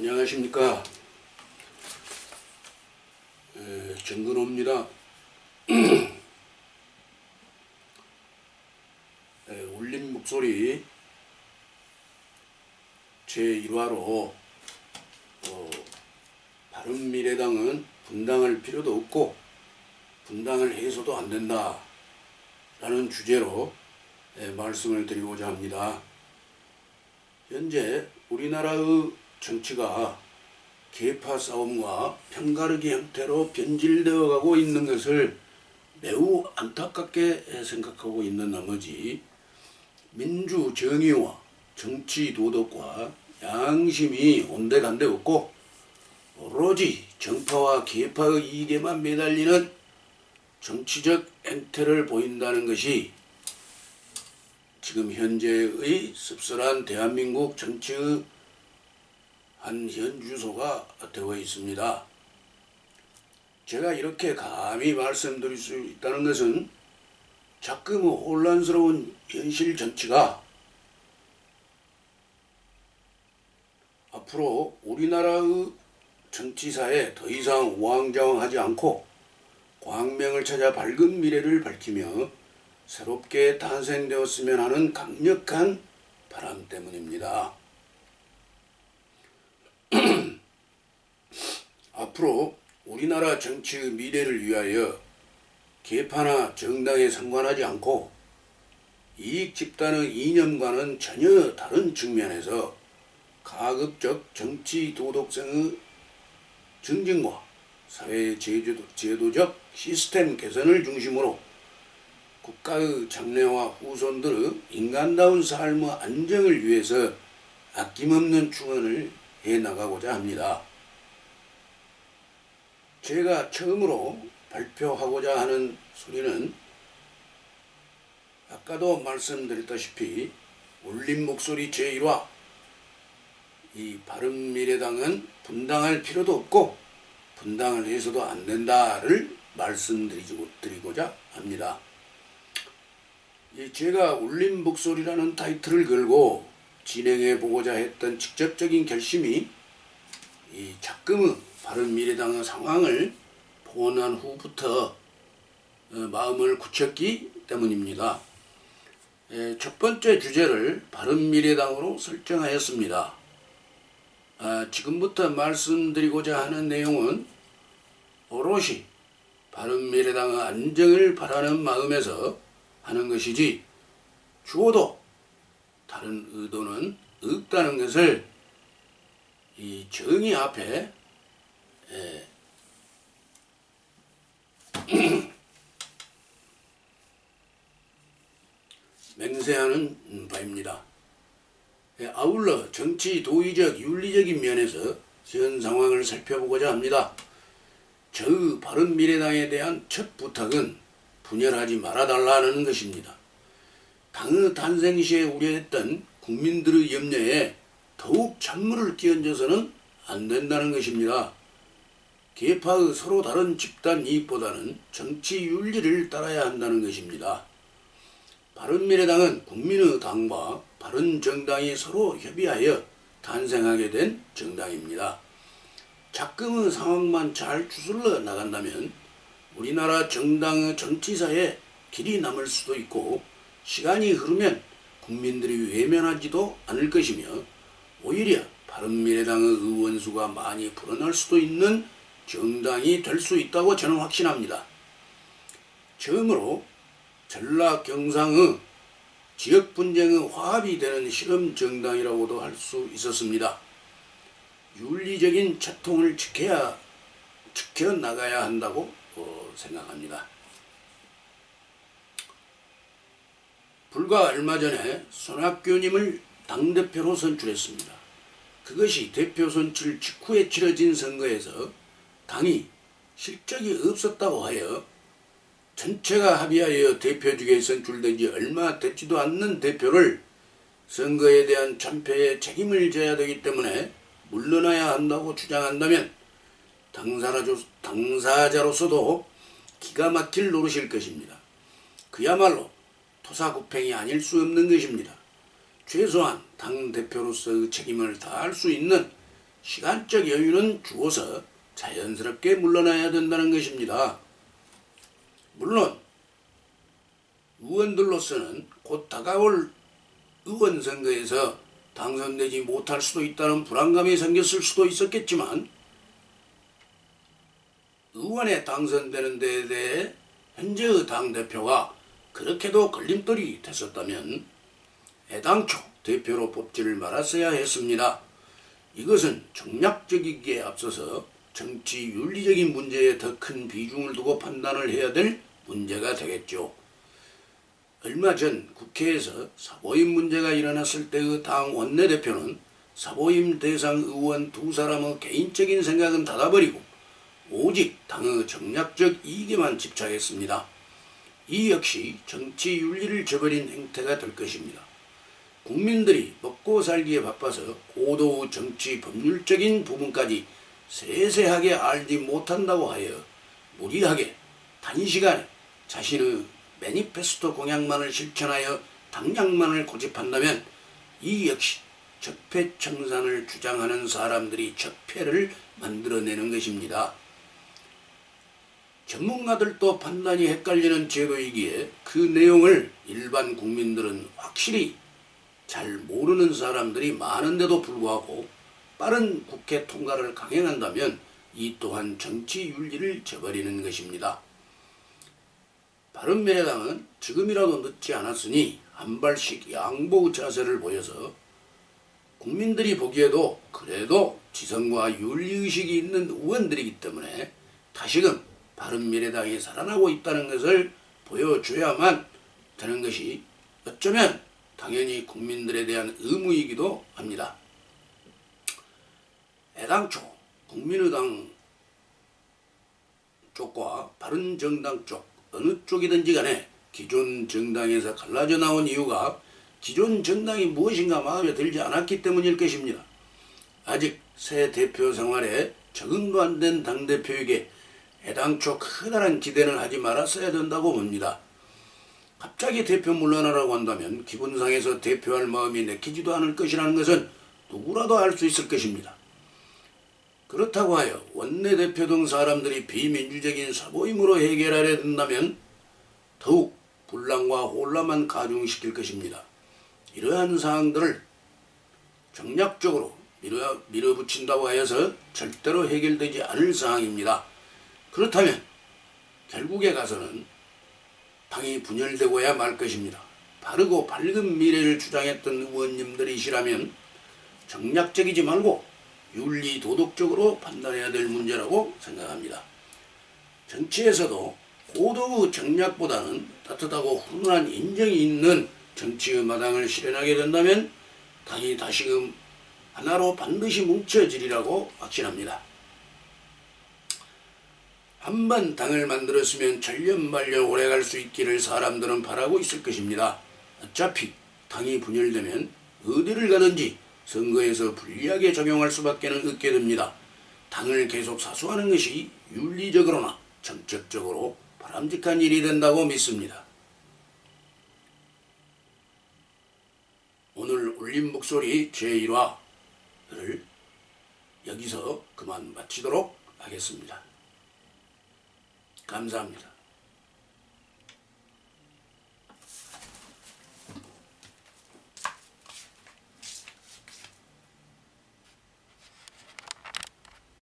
안녕하십니까. 정근호입니다. 울린 목소리 제1화로 바른미래당은 분당할 필요도 없고 분당을 해서도 안 된다 라는 주제로 말씀을 드리고자 합니다. 현재 우리나라의 정치가 계파 싸움과 편가르기 형태로 변질되어 가고 있는 것을 매우 안타깝게 생각하고 있는 나머지 민주 정의와 정치 도덕과 양심이 온데간데 없고 오로지 정파와 계파의 이익에만 매달리는 정치적 행태를 보인다는 것이 지금 현재의 씁쓸한 대한민국 정치의 한 현주소가 되어 있습니다. 제가 이렇게 감히 말씀드릴 수 있다는 것은 자꾸 혼란스러운 현실 정치가 앞으로 우리나라의 정치사에 더 이상 우왕좌왕하지 않고 광명을 찾아 밝은 미래를 밝히며 새롭게 탄생되었으면 하는 강력한 바람 때문입니다. 앞으로 우리나라 정치의 미래를 위하여 계파나 정당에 상관하지 않고 이익 집단의 이념과는 전혀 다른 측면에서 가급적 정치 도덕성의 증진과 사회 제도적 시스템 개선을 중심으로 국가의 장래와 후손들의 인간다운 삶의 안정을 위해서 아낌없는 충원을 해나가고자 합니다. 제가 처음으로 발표하고자 하는 소리는 아까도 말씀드렸다시피 울린 목소리 제1화 이 바른미래당은 분당할 필요도 없고 분당을 해서도 안 된다를 말씀드리고자 합니다. 제가 울린 목소리라는 타이틀을 걸고 진행해 보고자 했던 직접적인 결심이 자금의 바른미래당의 상황을 보고난 후부터 마음을 굳혔기 때문입니다. 첫 번째 주제를 바른미래당으로 설정하였습니다. 지금부터 말씀드리고자 하는 내용은 오롯이 바른미래당의 안정을 바라는 마음에서 하는 것이지 주어도 다른 의도는 없다는 것을 이 정의 앞에 맹세하는 바입니다. 아울러 정치 도의적 윤리적인 면에서 현 상황을 살펴보고자 합니다. 저의 바른미래당에 대한 첫 부탁은 분열하지 말아달라는 것입니다. 당의 탄생 시에 우려했던 국민들의 염려에 더욱 찬물을 끼얹어서는 안 된다는 것입니다. 계파의 서로 다른 집단 이익보다는 정치 윤리를 따라야 한다는 것입니다. 바른미래당은 국민의 당과 바른정당이 서로 협의하여 탄생하게 된 정당입니다. 자금의 상황만 잘 추슬러 나간다면 우리나라 정당의 정치사에 길이 남을 수도 있고 시간이 흐르면 국민들이 외면하지도 않을 것이며 오히려 바른미래당의 의원수가 많이 불어날 수도 있는 정당이 될 수 있다고 저는 확신합니다. 처음으로 전라 경상의 지역 분쟁의 화합이 되는 실험 정당이라고도 할 수 있었습니다. 윤리적인 채통을 지켜나가야 한다고 생각합니다. 불과 얼마 전에 손학규님을 당대표로 선출했습니다. 그것이 대표 선출 직후에 치러진 선거에서 당이 실적이 없었다고 하여 전체가 합의하여 대표직에 선출된 지 얼마 되지도 않는 대표를 선거에 대한 참패에 책임을 져야 되기 때문에 물러나야 한다고 주장한다면 당사자로서도 기가 막힐 노릇일 것입니다. 그야말로 토사구팽이 아닐 수 없는 것입니다. 최소한 당대표로서의 책임을 다할 수 있는 시간적 여유는 주어서 자연스럽게 물러나야 된다는 것입니다. 물론 의원들로서는 곧 다가올 의원 선거에서 당선되지 못할 수도 있다는 불안감이 생겼을 수도 있었겠지만 의원에 당선되는 데에 대해 현재의 당대표가 그렇게도 걸림돌이 됐었다면 애당초 대표로 뽑지를 말았어야 했습니다. 이것은 정략적이기에 앞서서 정치 윤리적인 문제에 더 큰 비중을 두고 판단을 해야 될 문제가 되겠죠. 얼마 전 국회에서 사보임 문제가 일어났을 때의 당 원내대표는 사보임 대상 의원 두 사람의 개인적인 생각은 닫아버리고 오직 당의 정략적 이익에만 집착했습니다. 이 역시 정치 윤리를 저버린 행태가 될 것입니다. 국민들이 먹고 살기에 바빠서 고도의 정치 법률적인 부분까지 세세하게 알지 못한다고 하여 무리하게 단시간에 자신의 매니페스토 공약만을 실천하여 당량만을 고집한다면 이 역시 적폐청산을 주장하는 사람들이 적폐를 만들어내는 것입니다. 전문가들도 판단이 헷갈리는 제도이기에 그 내용을 일반 국민들은 확실히 잘 모르는 사람들이 많은데도 불구하고 빠른 국회 통과를 강행한다면 이 또한 정치 윤리를 저버리는 것입니다. 바른미래당은 지금이라도 늦지 않았으니 한 발씩 양보의 자세를 보여서 국민들이 보기에도 그래도 지성과 윤리의식이 있는 의원들이기 때문에 다시금 바른미래당이 살아나고 있다는 것을 보여줘야만 되는 것이 어쩌면 당연히 국민들에 대한 의무이기도 합니다. 애당초 국민의당 쪽과 바른정당 쪽 어느 쪽이든지 간에 기존 정당에서 갈라져 나온 이유가 기존 정당이 무엇인가 마음에 들지 않았기 때문일 것입니다. 아직 새 대표 생활에 적응도 안 된 당대표에게 애당초 커다란 기대는 하지 말았어야 된다고 봅니다. 갑자기 대표 물러나라고 한다면 기본상에서 대표할 마음이 내키지도 않을 것이라는 것은 누구라도 알 수 있을 것입니다. 그렇다고 하여 원내대표 등 사람들이 비민주적인 사보임으로 해결하려 든다면 더욱 분란과 혼란만 가중시킬 것입니다. 이러한 사항들을 정략적으로 밀어붙인다고 하여서 절대로 해결되지 않을 사항입니다. 그렇다면 결국에 가서는 당이 분열되고야 말 것입니다. 바르고 밝은 미래를 주장했던 의원님들이시라면 정략적이지 말고 윤리 도덕적으로 판단해야 될 문제라고 생각합니다. 정치에서도 고도의 정략보다는 따뜻하고 훈훈한 인정이 있는 정치의 마당을 실현하게 된다면 당이 다시금 하나로 반드시 뭉쳐지리라고 확신합니다. 한번 당을 만들었으면 천년만년 오래갈 수 있기를 사람들은 바라고 있을 것입니다. 어차피 당이 분열되면 어디를 가든지 선거에서 불리하게 적용할 수밖에 없게 됩니다. 당을 계속 사수하는 것이 윤리적으로나 정책적으로 바람직한 일이 된다고 믿습니다. 오늘 올린 목소리 제1화를 여기서 그만 마치도록 하겠습니다. 감사합니다.